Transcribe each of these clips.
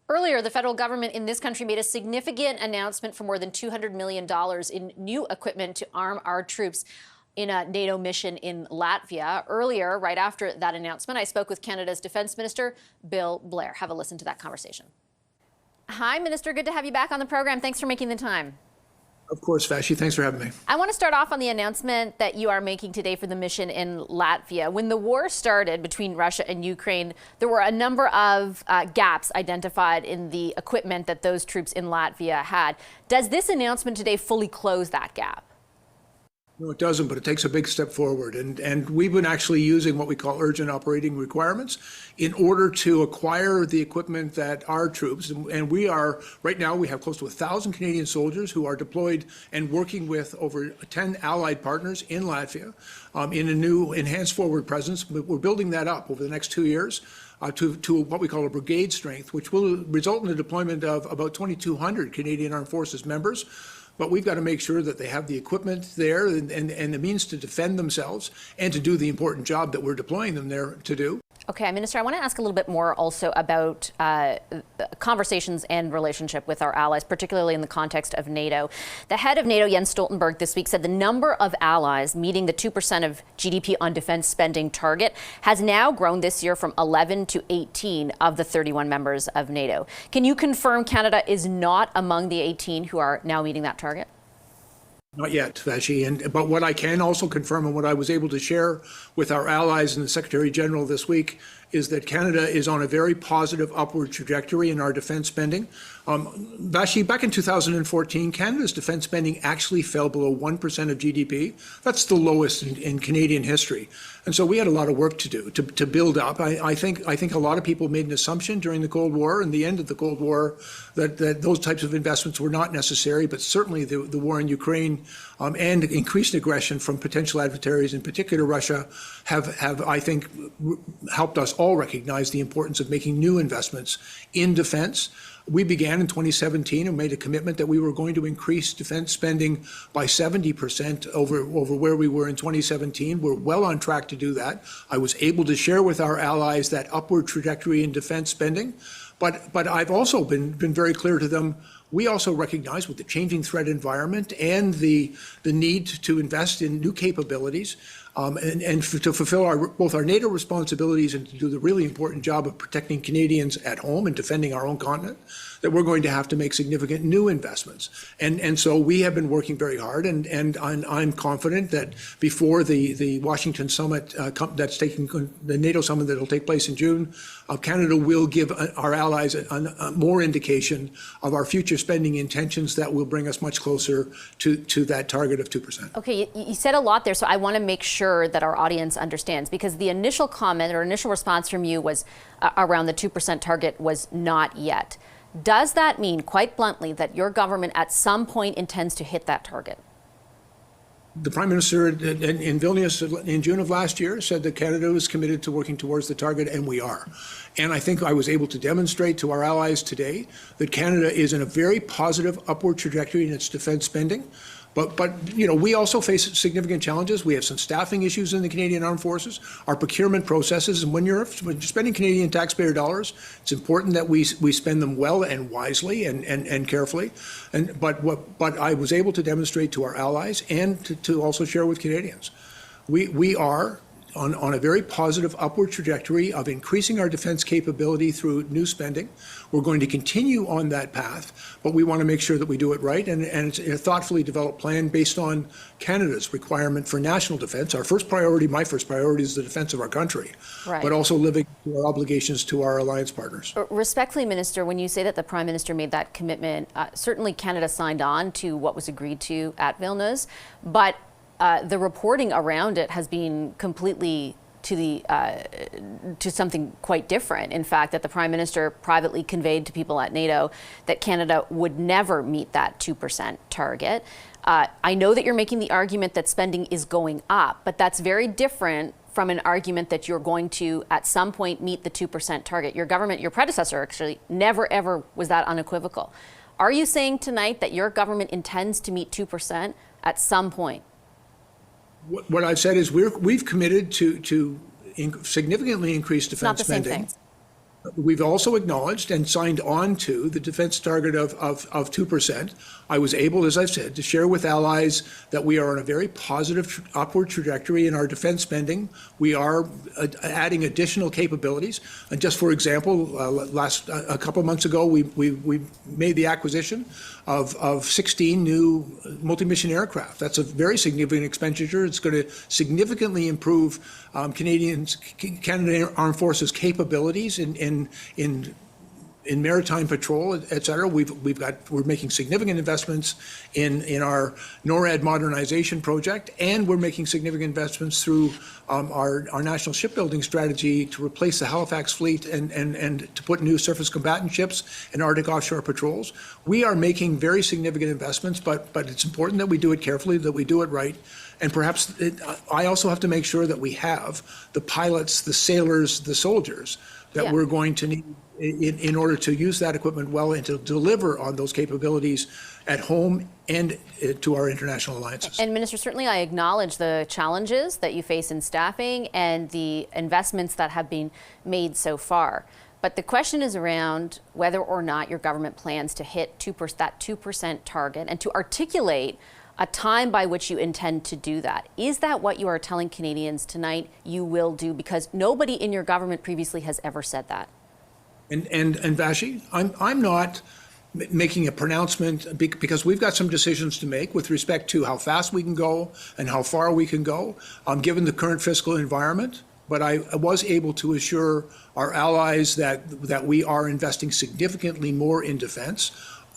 Earlier, the federal government in this country made a significant announcement for more than $200 million in new equipment to arm our troops in a NATO mission in Latvia. Earlier, right after that announcement, I spoke with Canada's Defence Minister, Bill Blair. Have a listen to that conversation. Hi, Minister. Good to have you back on the program. Thanks for making the time. Of course, Vassy. Thanks for having me. I want to start off on the announcement that you are making today for the mission in Latvia. When the war started between Russia and Ukraine, there were a number of gaps identified in the equipment that those troops in Latvia had. Does this announcement today fully close that gap? No, it doesn't, but it takes a big step forward. And we've been actually using what we call urgent operating requirements in order to acquire the equipment that our troops, and we are, right now, we have close to 1,000 Canadian soldiers who are deployed and working with over 10 allied partners in Latvia in a new enhanced forward presence. We're building that up over the next 2 years. To what we call a brigade strength, which will result in the deployment of about 2,200 Canadian Armed Forces members. But we've got to make sure that they have the equipment there and the means to defend themselves and to do the important job that we're deploying them there to do. Okay, Minister, I want to ask a little bit more also about conversations and relationship with our allies, particularly in the context of NATO. The head of NATO, Jens Stoltenberg, this week said the number of allies meeting the 2% of GDP on defense spending target has now grown this year from 11 to 18 of the 31 members of NATO. Can you confirm Canada is not among the 18 who are now meeting that target? Not yet, Vassy. But what I can also confirm and what I was able to share with our allies and the Secretary General this week is that Canada is on a very positive upward trajectory in our defense spending. Vassy, back in 2014, Canada's defense spending actually fell below 1% of GDP. That's the lowest in Canadian history. And so we had a lot of work to do to build up. I think a lot of people made an assumption during the Cold War and the end of the Cold War that those types of investments were not necessary, but certainly the war in Ukraine and increased aggression from potential adversaries, in particular Russia, have I think, helped us all recognize the importance of making new investments in defense. We began in 2017 and made a commitment that we were going to increase defense spending by 70% over where we were in 2017. We're well on track to do that. I was able to share with our allies that upward trajectory in defense spending. But I've also been very clear to them. We also recognize with the changing threat environment and the need to invest in new capabilities and to fulfill both our NATO responsibilities and to do the really important job of protecting Canadians at home and defending our own continent, that we're going to have to make significant new investments. And so we have been working very hard, and I'm confident that before the Washington summit that's taking, the NATO summit that will take place in June, Canada will give our allies a more indication of our future spending intentions that will bring us much closer to that target of 2%. Okay, you said a lot there, so I want to make sure that our audience understands, because the initial comment or initial response from you was around the 2% target was not yet. Does that mean, quite bluntly, that your government at some point intends to hit that target? The Prime Minister in Vilnius in June of last year said that Canada was committed to working towards the target, and we are. And I think I was able to demonstrate to our allies today that Canada is in a very positive upward trajectory in its defense spending. But you know, we also face significant challenges. We have some staffing issues in the Canadian Armed Forces, our procurement processes, and when you're spending Canadian taxpayer dollars, it's important that we spend them well and wisely and carefully. But I was able to demonstrate to our allies and to also share with Canadians, we are on a very positive upward trajectory of increasing our defense capability through new spending. We're going to continue on that path, but we want to make sure that we do it right, and it's a thoughtfully developed plan based on Canada's requirement for national defense. Our first priority, my first priority, is the defense of our country, right, but also living to our obligations to our alliance partners. Respectfully, Minister, when you say that the Prime Minister made that commitment, certainly Canada signed on to what was agreed to at Vilnius, but the reporting around it has been completely to something quite different. In fact, that the Prime Minister privately conveyed to people at NATO that Canada would never meet that 2% target. I know that you're making the argument that spending is going up, but that's very different from an argument that you're going to, at some point, meet the 2% target. Your government, your predecessor actually, never ever was that unequivocal. Are you saying tonight that your government intends to meet 2% at some point? What I've said is we've committed to significantly increase defense spending. We've also acknowledged and signed on to the defense target of 2%. I was able, as I've said, to share with allies that we are on a very positive upward trajectory in our defense spending. We are adding additional capabilities. And just for example, a couple of months ago, we made the acquisition of 16 new multi-mission aircraft. That's a very significant expenditure. It's going to significantly improve Canadian Armed Forces capabilities in maritime patrol, et cetera. We're making significant investments in our NORAD modernization project, and we're making significant investments through our national shipbuilding strategy to replace the Halifax fleet and to put new surface combatant ships in Arctic offshore patrols. We are making very significant investments, but it's important that we do it carefully, that we do it right. And perhaps I also have to make sure that we have the pilots, the sailors, the soldiers that we're going to need in order to use that equipment well and to deliver on those capabilities at home and to our international alliances. And Minister, certainly I acknowledge the challenges that you face in staffing and the investments that have been made so far. But the question is around whether or not your government plans to hit that 2% target and to articulate a time by which you intend to do that. Is that what you are telling Canadians tonight you will do? Because nobody in your government previously has ever said that. And Vassy, I'm not making a pronouncement because we've got some decisions to make with respect to how fast we can go and how far we can go, given the current fiscal environment. But I was able to assure our allies that we are investing significantly more in defense.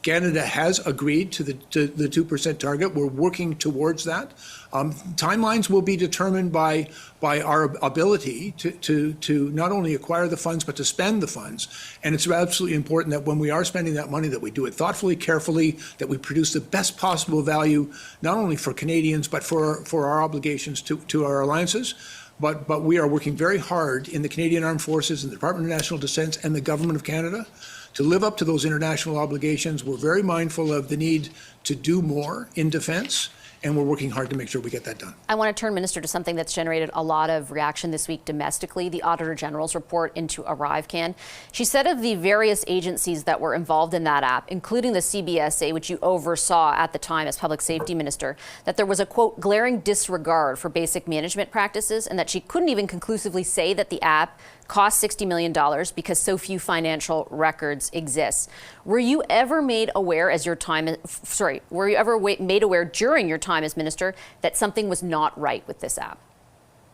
Canada has agreed to the 2% target. We're working towards that. Timelines will be determined by our ability to not only acquire the funds, but to spend the funds. And it's absolutely important that when we are spending that money, that we do it thoughtfully, carefully, that we produce the best possible value, not only for Canadians, but for our obligations to our alliances. But we are working very hard in the Canadian Armed Forces, in the Department of National Defence, and the Government of Canada to live up to those international obligations. We're very mindful of the need to do more in defence, and we're working hard to make sure we get that done. I want to turn, Minister, to something that's generated a lot of reaction this week domestically, the Auditor General's report into ArriveCAN. She said of the various agencies that were involved in that app, including the CBSA, which you oversaw at the time as Public Safety Minister, that there was a, quote, glaring disregard for basic management practices, and that she couldn't even conclusively say that the app cost $60 million because so few financial records exist. Were you ever made aware as your time, were you ever made aware during your time as minister that something was not right with this app?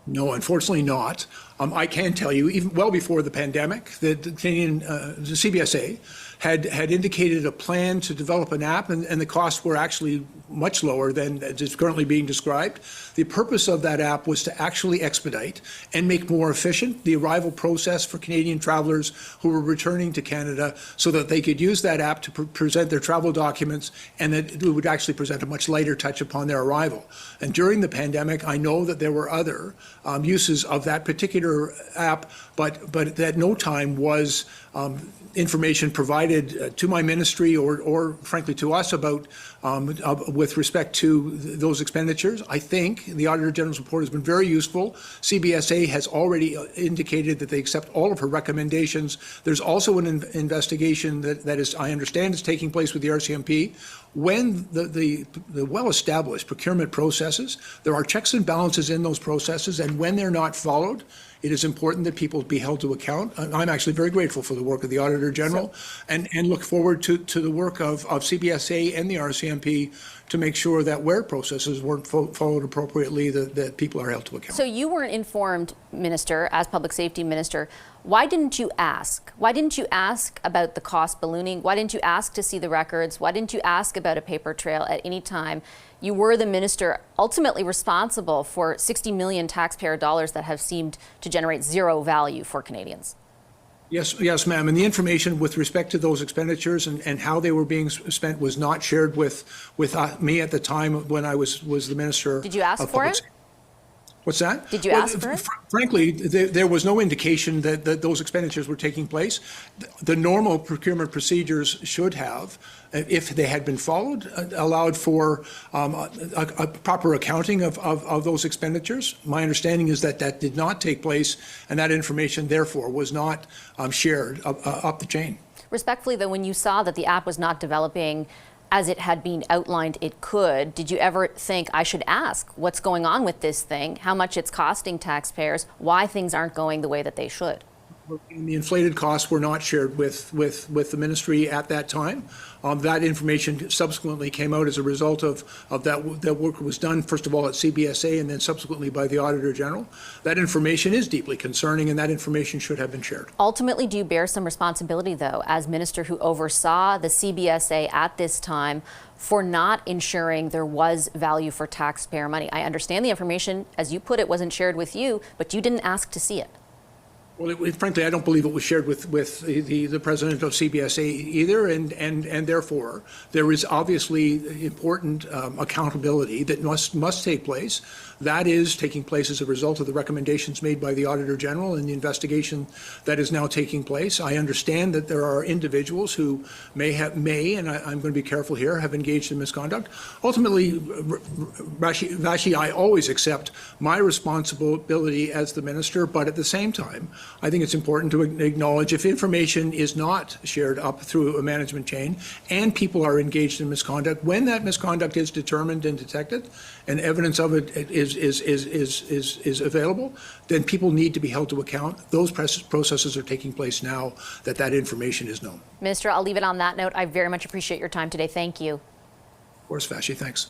No, unfortunately not. I can tell you, even well before the pandemic, the Canadian the CBSA had indicated a plan to develop an app, and the costs were actually much lower than is currently being described. The purpose of that app was to actually expedite and make more efficient the arrival process for Canadian travelers who were returning to Canada, so that they could use that app to present their travel documents, and that it would actually present a much lighter touch upon their arrival. And during the pandemic, I know that there were other uses of that particular app, but at no time was information provided to my ministry or frankly to us about with respect to those expenditures. I think the Auditor General's report has been very useful. CBSA has already indicated that they accept all of her recommendations. There's also an investigation that is, I understand, is taking place with the RCMP. When the well-established procurement processes, there are checks and balances in those processes, and when they're not followed, it is important that people be held to account. I'm actually very grateful for the work of the Auditor General, and look forward to the work of CBSA and the RCMP to make sure that where processes weren't followed appropriately, that people are held to account. So you weren't informed, Minister, as Public Safety Minister. Why didn't you ask? Why didn't you ask about the cost ballooning? Why didn't you ask to see the records? Why didn't you ask about a paper trail at any time? You were the minister ultimately responsible for 60 million taxpayer dollars that have seemed to generate zero value for Canadians. Yes, ma'am. And the information with respect to those expenditures and how they were being spent was not shared with me at the time when I was the minister. Did you ask for it? What's that? Did you ask for it? Frankly, there was no indication that those expenditures were taking place. The normal procurement procedures should have, if they had been followed, allowed for a proper accounting of those expenditures. My understanding is that that did not take place, and that information, therefore, was not shared up the chain. Respectfully, though, when you saw that the app was not developing as it had been outlined it could, did you ever think, I should ask what's going on with this thing, how much it's costing taxpayers, why things aren't going the way that they should? The inflated costs were not shared with the ministry at that time. That information subsequently came out as a result of that work was done, first of all, at CBSA and then subsequently by the Auditor General. That information is deeply concerning, and that information should have been shared. Ultimately, do you bear some responsibility, though, as minister who oversaw the CBSA at this time, for not ensuring there was value for taxpayer money? I understand the information, as you put it, wasn't shared with you, but you didn't ask to see it. Well, frankly, I don't believe it was shared with the president of CBSA either, and therefore there is obviously important accountability that must take place. That is taking place as a result of the recommendations made by the Auditor General and the investigation that is now taking place. I understand that there are individuals who may, and I'm going to be careful here, have engaged in misconduct. Ultimately, Vassy, I always accept my responsibility as the minister, but at the same time, I think it's important to acknowledge if information is not shared up through a management chain and people are engaged in misconduct, when that misconduct is determined and detected and evidence of it is available, then people need to be held to account. Those processes are taking place now that information is known. Minister, I'll leave it on that note. I very much appreciate your time today. Thank you. Of course, Vassy, thanks.